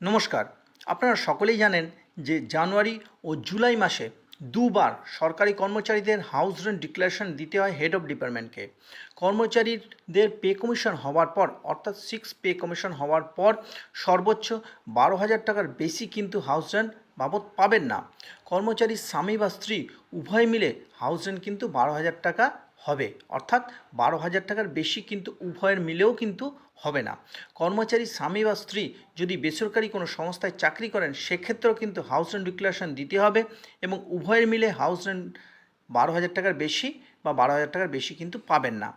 নমস্কার। আপনারা সকলেই জানেন যে জানুয়ারি ও জুলাই মাসে দুবার সরকারি কর্মচারীদের হাউস রেন্ট ডিক্লারেশন দিতে হয় হেড অফ ডিপার্টমেন্টকে। কর্মচারীদের পে কমিশন হওয়ার পর অর্থাৎ 6 পে কমিশন হওয়ার পর সর্বোচ্চ 12,000 টাকার বেশি কিন্তু হাউস রেন্ট বাবদ পাবেন না। কর্মচারীর স্বামী বা স্ত্রী উভয় মিলে হাউস রেন্ট কিন্তু 12,000 টাকা হবে, অর্থাৎ 12,000 টাকার বেশি কিন্তু উভয়ের মিলেও কিন্তু হবে না। কর্মচারীর স্বামী বা স্ত্রী যদি বেসরকারি কোনো সংস্থায় চাকরি করেন সেক্ষেত্রেও কিন্তু হাউস রেন্ট ডিক্লারেশন দিতে হবে এবং উভয়ের মিলে হাউস রেন্ট 12,000 টাকার বেশি বা 12,000 টাকার বেশি কিন্তু পাবেন না।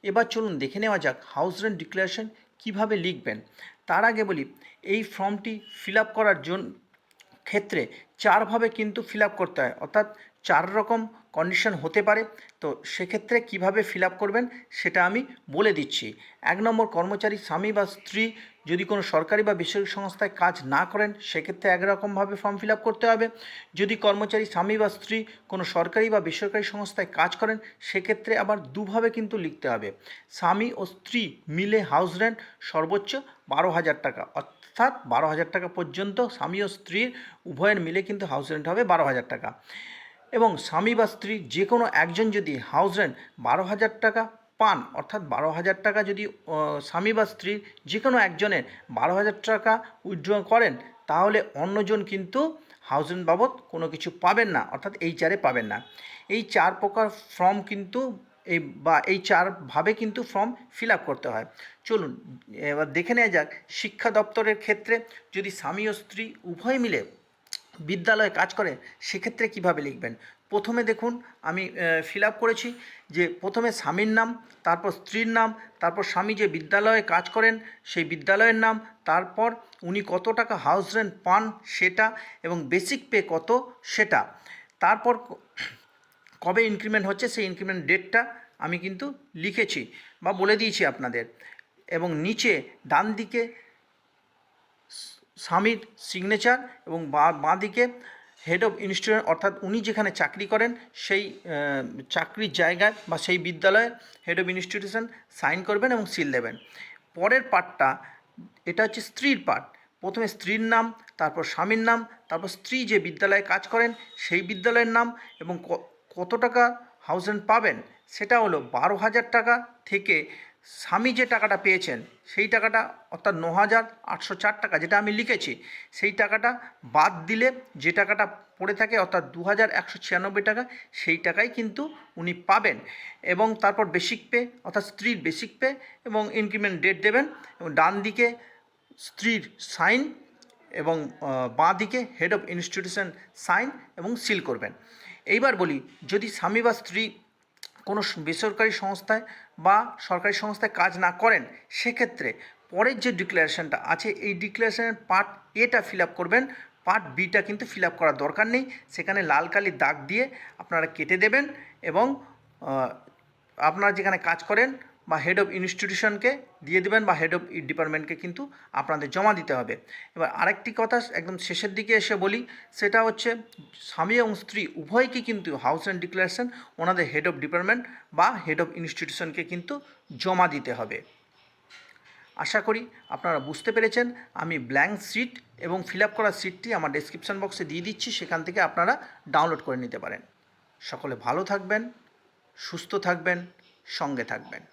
এবার চলুন দেখে নেওয়া যাক হাউস রেন্ট ডিক্লারেশন কীভাবে লিখবেন। তার আগে বলি, এই ফর্মটি ফিল আপ করার জন্য ক্ষেত্রে চারভাবে কিন্তু ফিল আপ করতে হয়, অর্থাৎ 4 রকম কন্ডিশন হতে পারে। তো সেক্ষেত্রে কিভাবে ফিল আপ করবেন সেটা আমি বলে দিচ্ছি। 1 নম্বর, কর্মচারী স্বামী বা স্ত্রী যদি কোনো সরকারি বা বেসরকারি সংস্থায় কাজ না করেন সেক্ষেত্রে একরকমভাবে ফর্ম ফিল আপ করতে হবে। যদি কর্মচারী স্বামী বা স্ত্রী কোনো সরকারি বা বেসরকারি সংস্থায় কাজ করেন সেক্ষেত্রে আবার দুভাবে কিন্তু লিখতে হবে। স্বামী ও স্ত্রী মিলে হাউস রেন্ট সর্বোচ্চ 12,000 টাকা, অর্থাৎ 12,000 টাকা পর্যন্ত স্বামী ও স্ত্রীর উভয়ের মিলে কিন্তু হাউস রেন্ট হবে 12,000 টাকা। এবং স্বামী বা স্ত্রী যে কোনো একজন যদি হাউস রেন্ট 12,000 টাকা পান, অর্থাৎ 12,000 টাকা যদি স্বামী বা স্ত্রীর যে কোনো একজনের 12,000 টাকা উইথড্র করেন তাহলে অন্যজন কিন্তু হাউস রেন্ট বাবদ কোনো কিছু পাবেন না, অর্থাৎ এই চারে পাবেন না। এই 4 প্রকার ফর্ম কিন্তু এই 4ভাবে কিন্তু ফর্ম ফিল আপ করতে হয়। চলুন এবার দেখে নেওয়া যাক শিক্ষা দপ্তরের ক্ষেত্রে যদি স্বামী ও স্ত্রী উভয় মিলে বিদ্যালয়ে কাজ করে সেক্ষেত্রে কিভাবে লিখবেন। প্রথমে দেখুন আমি ফিল আপ করেছি যে প্রথমে স্বামীর নাম, তারপর স্ত্রীর নাম, তারপর স্বামী যে বিদ্যালয়ে কাজ করেন সেই বিদ্যালয়ের নাম, তারপর উনি কত টাকা হাউস রেন্ট পান সেটা এবং বেসিক পে কত সেটা, তারপর কবে ইনক্রিমেন্ট হচ্ছে সেই ইনক্রিমেন্ট ডেটটা আমি কিন্তু লিখেছি বা বলে দিয়েছি আপনাদের। এবং নিচে ডান দিকে স্বামীর সিগনেচার এবং বাঁ দিকে হেড অফ ইনস্টিটিউশন, অর্থাৎ উনি যেখানে চাকরি করেন সেই চাকরির জায়গায় বা সেই বিদ্যালয়ে হেড অফ ইনস্টিটিউশন সাইন করবেন এবং সিল দেবেন। পরের পার্টটা এটা হচ্ছে স্ত্রীর পার্ট। প্রথমে স্ত্রীর নাম, তারপর স্বামীর নাম, তারপর স্ত্রী যে বিদ্যালয়ে কাজ করেন সেই বিদ্যালয়ের নাম এবং কত টাকা হাউস রেন্ট পাবেন সেটা হলো 12,000 টাকা থেকে স্বামী যে টাকাটা পেয়েছেন সেই টাকাটা অর্থাৎ 9,804 টাকা যেটা আমি লিখেছি সেই টাকাটা বাদ দিলে যে টাকাটা পড়ে থাকে অর্থাৎ 2,196 টাকা সেই টাকাই কিন্তু উনি পাবেন। এবং তারপর বেসিক পে অর্থাৎ স্ত্রীর বেসিক পে এবং ইনক্রিমেন্ট ডেট দেবেন এবং ডান দিকে স্ত্রীর সাইন এবং বাঁ দিকে হেড অফ ইনস্টিটিউশন সাইন এবং সিল করবেন। এইবার বলি, যদি স্বামী বা স্ত্রী কোনো বেসরকারি সংস্থায় বা সরকারি সংস্থায় কাজ না করেন সেক্ষেত্রে পরের যে ডিক্লারেশনটা আছে এই ডিক্লারেশনের পার্ট এটা ফিল আপ করবেন, পার্ট বিটা কিন্তু ফিল আপ করার দরকার নেই। সেখানে লাল কালির দাগ দিয়ে আপনারা কেটে দেবেন এবং আপনারা যেখানে কাজ করেন বা হেড অফ ইনস্টিটিউশনকে দিয়ে দেবেন বা হেড অফ ডিপার্টমেন্টকে কিন্তু আপনাদের জমা দিতে হবে। এবার আরেকটি কথা একদম শেষের দিকে এসে বলি, সেটা হচ্ছে স্বামী এবং স্ত্রী উভয়কে কিন্তু হাউস রেন্ট ডিক্লারেশন ওনাদের হেড অফ ডিপার্টমেন্ট বা হেড অফ ইনস্টিটিউশনকে কিন্তু জমা দিতে হবে। আশা করি আপনারা বুঝতে পেরেছেন। আমি ব্ল্যাঙ্ক শিট এবং ফিল আপ করা শিটটি আমার ডেসক্রিপশন বক্সে দিয়ে দিচ্ছি, সেখান থেকে আপনারা ডাউনলোড করে নিতে পারেন। সকলে ভালো থাকবেন, সুস্থ থাকবেন, সঙ্গে থাকবেন।